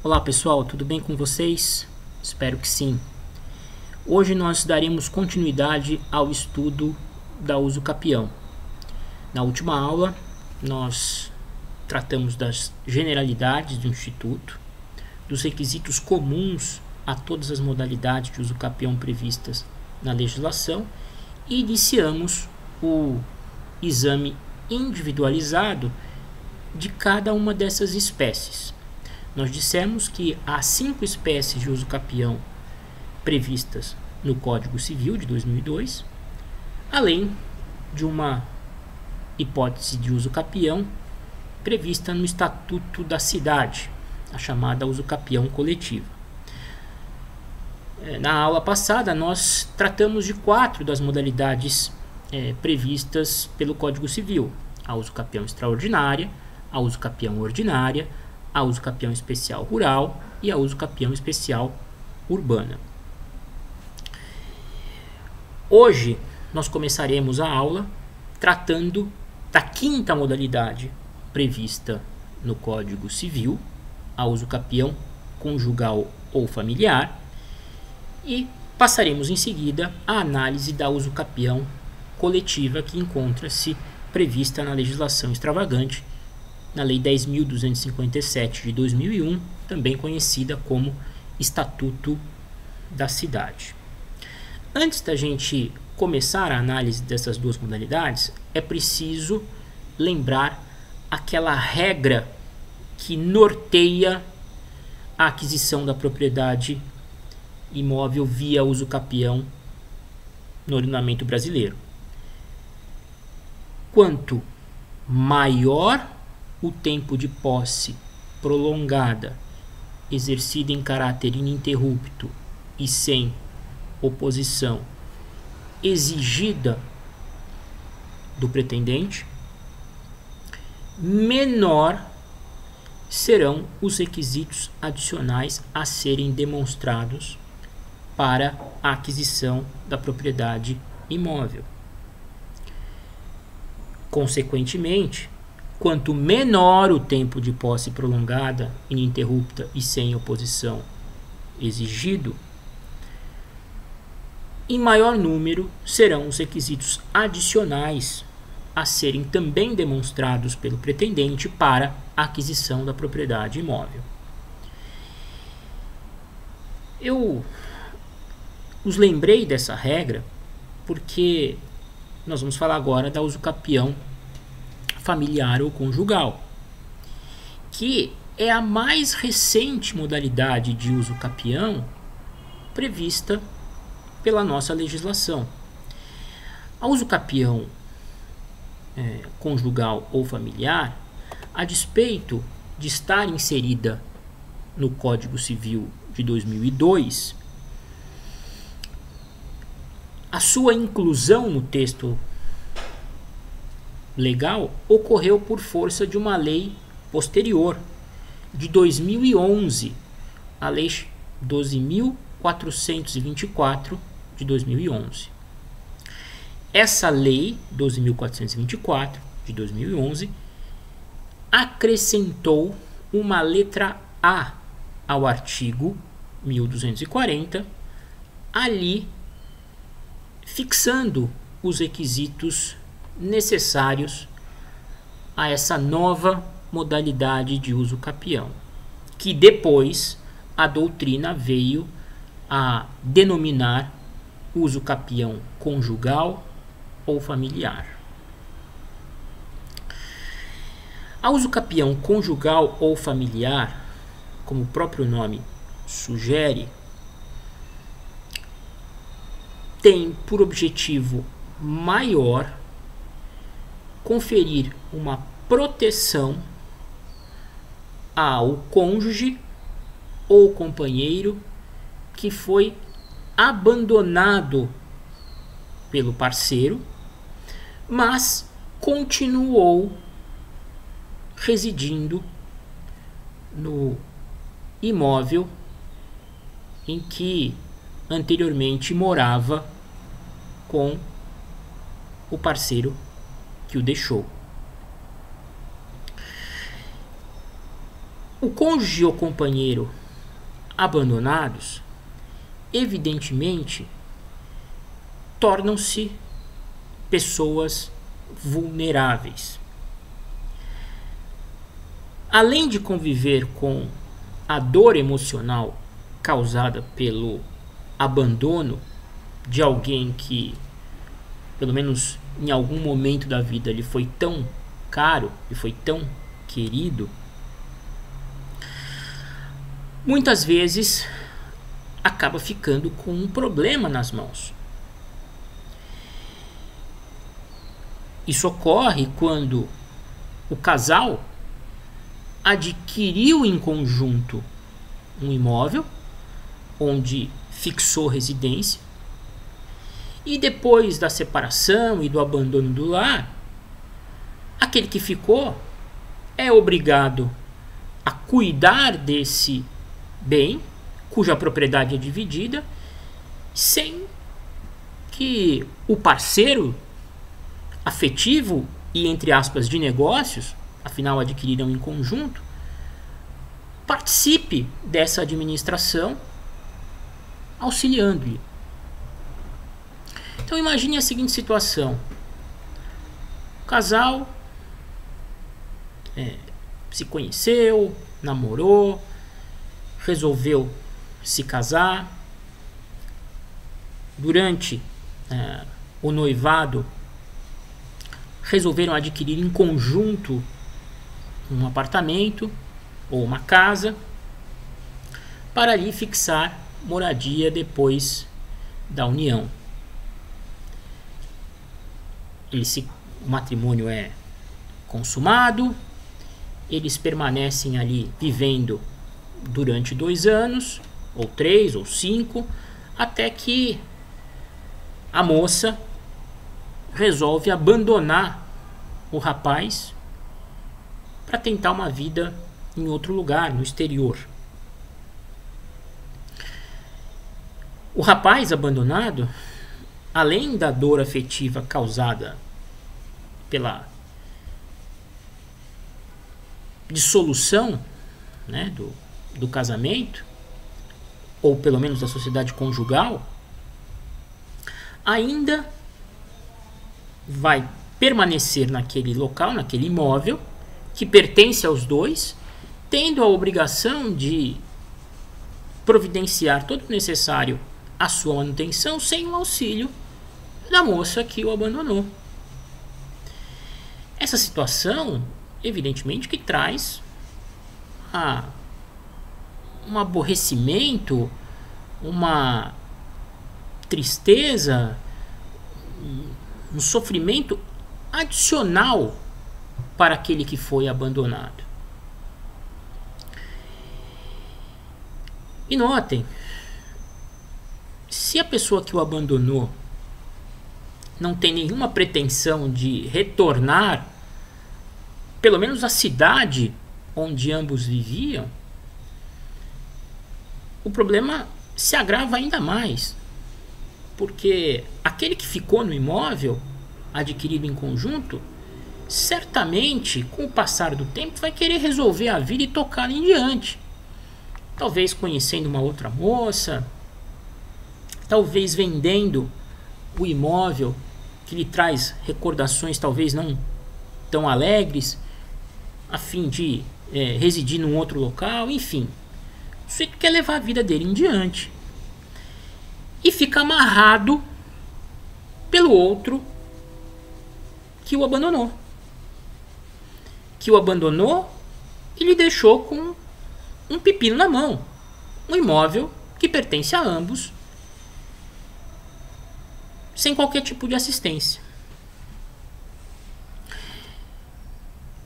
Olá pessoal, tudo bem com vocês? Espero que sim. Hoje nós daremos continuidade ao estudo da usucapião. Na última aula nós tratamos das generalidades do Instituto, dos requisitos comuns a todas as modalidades de usucapião previstas na legislação e iniciamos o exame individualizado de cada uma dessas espécies. Nós dissemos que há 5 espécies de usucapião previstas no Código Civil de 2002, além de uma hipótese de usucapião prevista no Estatuto da Cidade, a chamada usucapião coletiva. Na aula passada, nós tratamos de 4 das modalidades previstas pelo Código Civil: a usucapião extraordinária, a usucapião ordinária, a usucapião especial rural e a usucapião especial urbana. Hoje nós começaremos a aula tratando da 5ª modalidade prevista no Código Civil, a usucapião conjugal ou familiar, e passaremos em seguida à análise da usucapião coletiva, que encontra-se prevista na legislação extravagante, na Lei 10.257 de 2001, também conhecida como Estatuto da Cidade. Antes da gente começar a análise dessas 2 modalidades, é preciso lembrar aquela regra que norteia a aquisição da propriedade imóvel via usucapião no ordenamento brasileiro. Quanto maior o tempo de posse prolongada, exercida em caráter ininterrupto e sem oposição, exigida do pretendente, menor serão os requisitos adicionais a serem demonstrados para a aquisição da propriedade imóvel. Consequentemente, quanto menor o tempo de posse prolongada, ininterrupta e sem oposição exigido, em maior número serão os requisitos adicionais a serem também demonstrados pelo pretendente para a aquisição da propriedade imóvel. Eu os lembrei dessa regra porque nós vamos falar agora da usucapião familiar ou conjugal, que é a mais recente modalidade de usucapião prevista pela nossa legislação. A usucapião conjugal ou familiar, a despeito de estar inserida no Código Civil de 2002, a sua inclusão no texto legal ocorreu por força de uma lei posterior, de 2011, a Lei 12.424 de 2011. Essa Lei 12.424 de 2011 acrescentou uma letra A ao artigo 1240, ali fixando os requisitos necessários a essa nova modalidade de usucapião, que depois a doutrina veio a denominar usucapião conjugal ou familiar. A usucapião conjugal ou familiar, como o próprio nome sugere, tem por objetivo maior conferir uma proteção ao cônjuge ou companheiro que foi abandonado pelo parceiro, mas continuou residindo no imóvel em que anteriormente morava com o parceiro que o deixou. O cônjuge ou companheiro abandonados, evidentemente, tornam-se pessoas vulneráveis. Além de conviver com a dor emocional causada pelo abandono de alguém que, pelo menos em algum momento da vida, lhe foi tão caro e foi tão querido, muitas vezes acaba ficando com um problema nas mãos. Isso ocorre quando o casal adquiriu em conjunto um imóvel onde fixou residência e depois da separação e do abandono do lar, aquele que ficou é obrigado a cuidar desse bem, cuja propriedade é dividida, sem que o parceiro afetivo e, entre aspas, de negócios, afinal adquiriram em conjunto, participe dessa administração, auxiliando-lhe. Então imagine a seguinte situação: o casal se conheceu, namorou, resolveu se casar. Durante o noivado, resolveram adquirir em conjunto um apartamento ou uma casa para ali fixar moradia depois da união. O matrimônio é consumado, eles permanecem ali vivendo durante 2 anos, ou 3, ou 5, até que a moça resolve abandonar o rapaz para tentar uma vida em outro lugar, no exterior. O rapaz abandonado, além da dor afetiva causada pela dissolução, né, do casamento, ou pelo menos da sociedade conjugal, ainda vai permanecer naquele local, naquele imóvel que pertence aos dois, tendo a obrigação de providenciar todo o necessário à sua manutenção sem o auxílio da moça que o abandonou. Essa situação, evidentemente, que traz um aborrecimento, uma tristeza, um sofrimento adicional para aquele que foi abandonado. E notem, se a pessoa que o abandonou não tem nenhuma pretensão de retornar, pelo menos à cidade onde ambos viviam, o problema se agrava ainda mais, porque aquele que ficou no imóvel adquirido em conjunto, certamente, com o passar do tempo, vai querer resolver a vida e tocar em diante. Talvez conhecendo uma outra moça, talvez vendendo o imóvel que lhe traz recordações talvez não tão alegres, a fim de residir num outro local, enfim. O sujeito quer levar a vida dele em diante e fica amarrado pelo outro que o abandonou. E lhe deixou com um pepino na mão, um imóvel que pertence a ambos, sem qualquer tipo de assistência.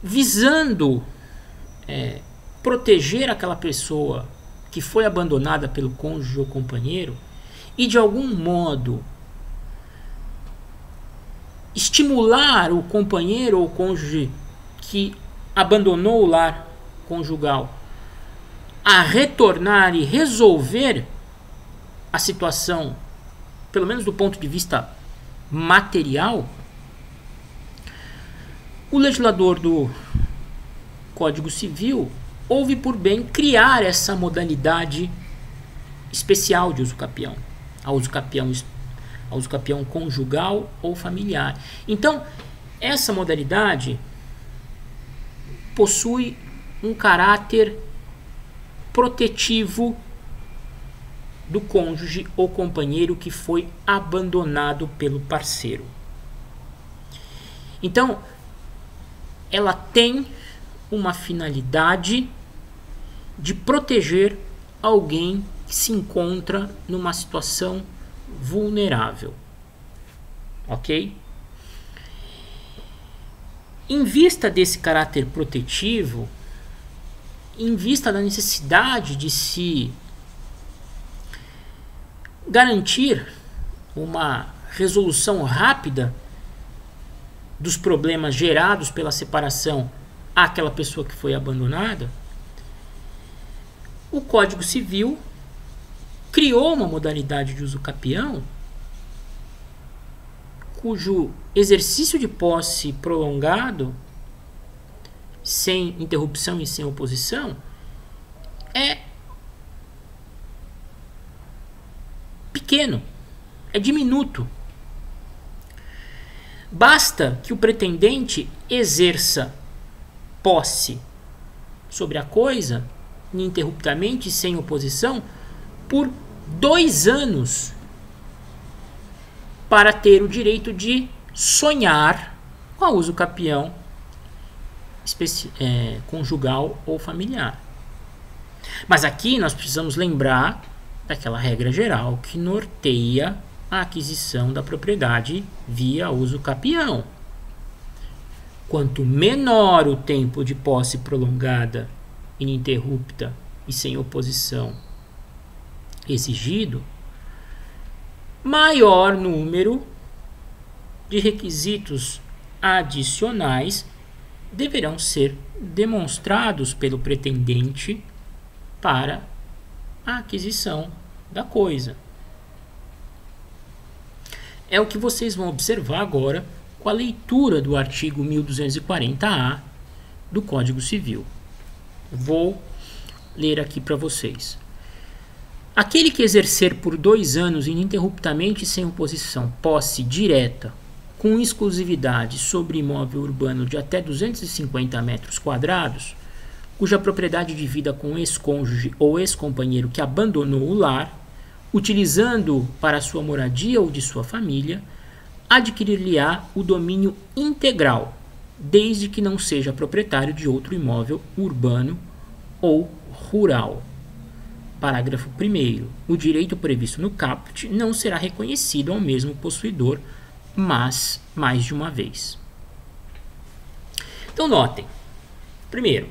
Visando proteger aquela pessoa que foi abandonada pelo cônjuge ou companheiro e de algum modo estimular o companheiro ou cônjuge que abandonou o lar conjugal a retornar e resolver a situação, pelo menos do ponto de vista material, o legislador do Código Civil houve por bem criar essa modalidade especial de uso capião, a uso capião conjugal ou familiar. Então, essa modalidade possui um caráter protetivo do cônjuge ou companheiro que foi abandonado pelo parceiro. Então, ela tem uma finalidade de proteger alguém que se encontra numa situação vulnerável. Ok? Em vista desse caráter protetivo, em vista da necessidade de se garantir uma resolução rápida dos problemas gerados pela separação àquela pessoa que foi abandonada, o Código Civil criou uma modalidade de uso capião cujo exercício de posse prolongado, sem interrupção e sem oposição, é pequeno, é diminuto. Basta que o pretendente exerça posse sobre a coisa, ininterruptamente e sem oposição, por 2 anos, para ter o direito de sonhar com o uso capião conjugal ou familiar. Mas aqui nós precisamos lembrar daquela regra geral que norteia a aquisição da propriedade via uso capião. Quanto menor o tempo de posse prolongada, ininterrupta e sem oposição exigido, maior número de requisitos adicionais deverão ser demonstrados pelo pretendente para a aquisição da coisa. É o que vocês vão observar agora com a leitura do artigo 1240-A do Código Civil. Vou ler aqui para vocês. Aquele que exercer por 2 anos ininterruptamente e sem oposição posse direta com exclusividade sobre imóvel urbano de até 250 metros quadrados, cuja propriedade divida com ex-cônjuge ou ex-companheiro que abandonou o lar, utilizando para sua moradia ou de sua família, adquirir-lhe-á o domínio integral, desde que não seja proprietário de outro imóvel urbano ou rural. Parágrafo 1º. O direito previsto no caput não será reconhecido ao mesmo possuidor, mas mais de uma vez. Então notem, primeiro,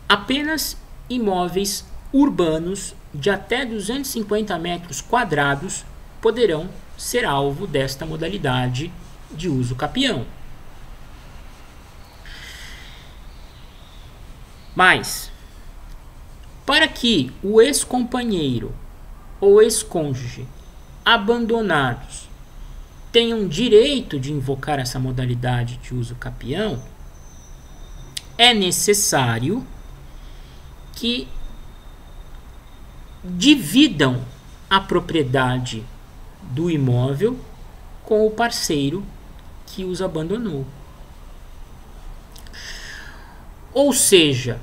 apenas imóveis urbanos de até 250 metros quadrados poderão ser alvo desta modalidade de uso capião. Mas, para que o ex-companheiro ou ex-cônjuge abandonados tenham direito de invocar essa modalidade de uso capião, é necessário que dividam a propriedade do imóvel com o parceiro que os abandonou. Ou seja,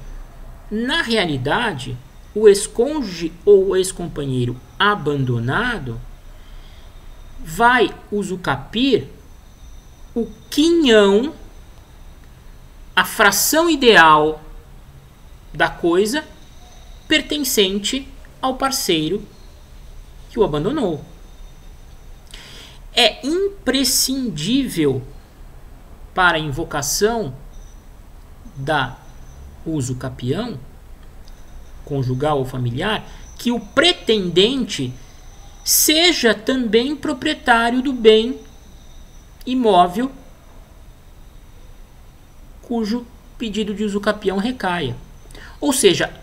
na realidade, o ex-cônjuge ou o ex-companheiro abandonado vai usucapir o quinhão, a fração ideal da coisa pertencente ao parceiro que o abandonou. É imprescindível para a invocação da uso capião, conjugal ou familiar, que o pretendente seja também proprietário do bem imóvel cujo pedido de uso capião recaia. Ou seja,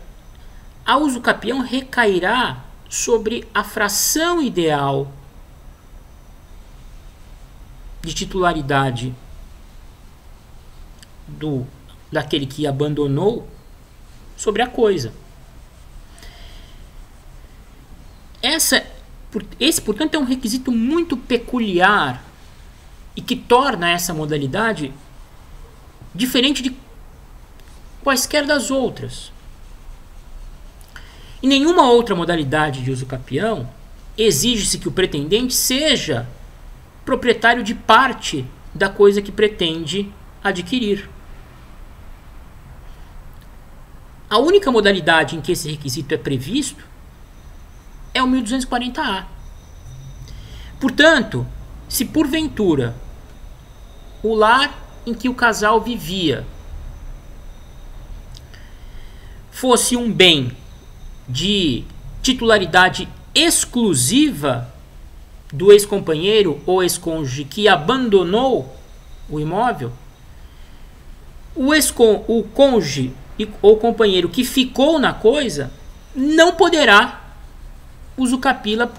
a uso capião recairá sobre a fração ideal de titularidade daquele que abandonou sobre a coisa. Esse, portanto, é um requisito muito peculiar e que torna essa modalidade diferente de quaisquer das outras. Em nenhuma outra modalidade de uso capião exige-se que o pretendente seja proprietário de parte da coisa que pretende adquirir. A única modalidade em que esse requisito é previsto é o 1240-A. Portanto, se porventura o lar em que o casal vivia fosse um bem de titularidade exclusiva do ex-companheiro ou ex-cônjuge que abandonou o imóvel, o cônjuge ou companheiro que ficou na coisa não poderá usucapi-la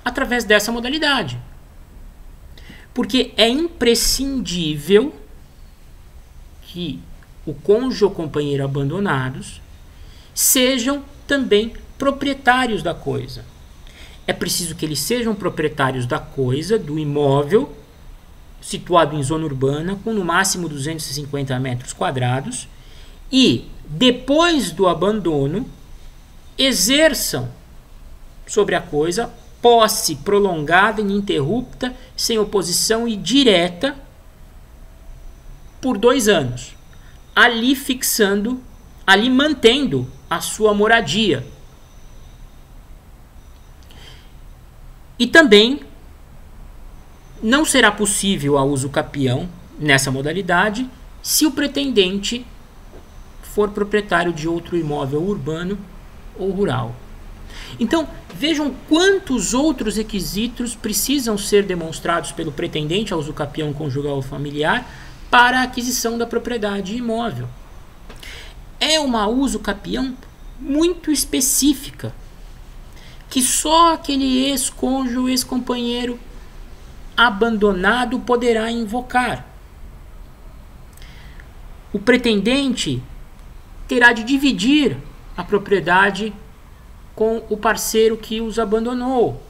através dessa modalidade. Porque é imprescindível que o cônjuge ou companheiro abandonados sejam também proprietários da coisa. É preciso que eles sejam proprietários da coisa, do imóvel, situado em zona urbana, com no máximo 250 metros quadrados, e, depois do abandono, exerçam sobre a coisa posse prolongada, ininterrupta, sem oposição e direta, por 2 anos, ali mantendo a sua moradia. E também não será possível a uso capião nessa modalidade se o pretendente for proprietário de outro imóvel urbano ou rural. Então, vejam quantos outros requisitos precisam ser demonstrados pelo pretendente a uso capião conjugal ou familiar para a aquisição da propriedade imóvel. É uma uso capião muito específica, que só aquele ex-cônjuge ou ex-companheiro abandonado poderá invocar. O pretendente terá de dividir a propriedade com o parceiro que os abandonou.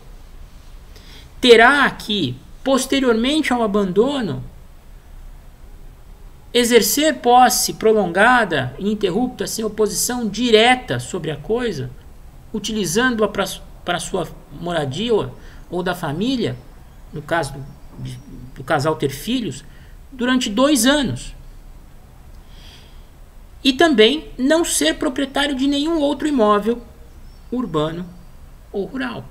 Terá que, posteriormente ao abandono, exercer posse prolongada e ininterrupta, sem oposição direta sobre a coisa, utilizando-a para sua moradia ou da família, no caso do casal ter filhos, durante 2 anos. E também não ser proprietário de nenhum outro imóvel urbano ou rural.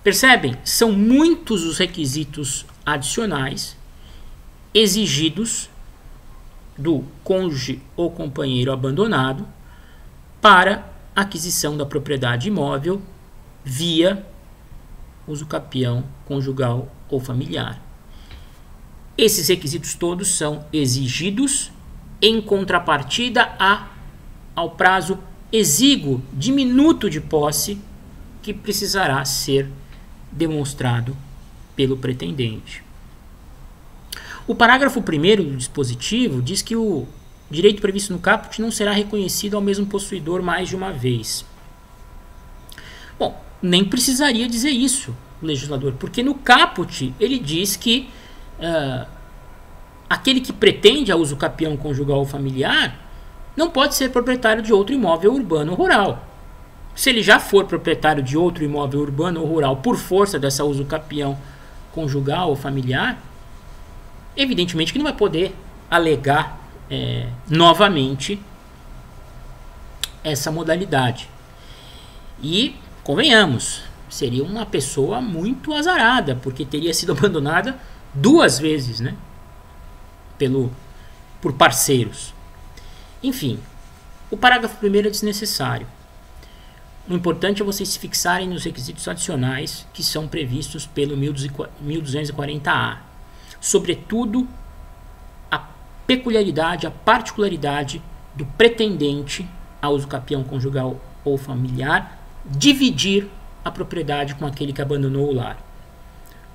Percebem? São muitos os requisitos adicionais exigidos do cônjuge ou companheiro abandonado para aquisição da propriedade imóvel via uso capião conjugal ou familiar. Esses requisitos todos são exigidos em contrapartida ao prazo exíguo, diminuto de posse que precisará ser demonstrado pelo pretendente. O parágrafo 1º do dispositivo diz que o direito previsto no caput não será reconhecido ao mesmo possuidor mais de uma vez. Bom, nem precisaria dizer isso o legislador, porque no caput ele diz que aquele que pretende a uso capião conjugal ou familiar não pode ser proprietário de outro imóvel urbano ou rural. Se ele já for proprietário de outro imóvel urbano ou rural por força dessa uso capião conjugal ou familiar, evidentemente que não vai poder alegar novamente essa modalidade. E, convenhamos, seria uma pessoa muito azarada, porque teria sido abandonada 2 vezes, né? Por parceiros. Enfim, o parágrafo 1º é desnecessário. O importante é vocês se fixarem nos requisitos adicionais que são previstos pelo 1240-A. Sobretudo, a peculiaridade, a particularidade do pretendente a uso capião conjugal ou familiar dividir a propriedade com aquele que abandonou o lar.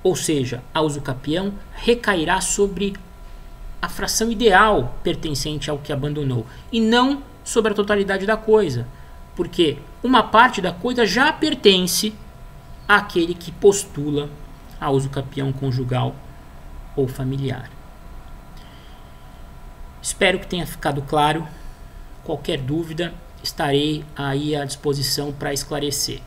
Ou seja, a uso capião recairá sobre a fração ideal pertencente ao que abandonou e não sobre a totalidade da coisa, porque uma parte da coisa já pertence àquele que postula a uso capião conjugal ou familiar. Espero que tenha ficado claro. Qualquer dúvida, estarei aí à disposição para esclarecer.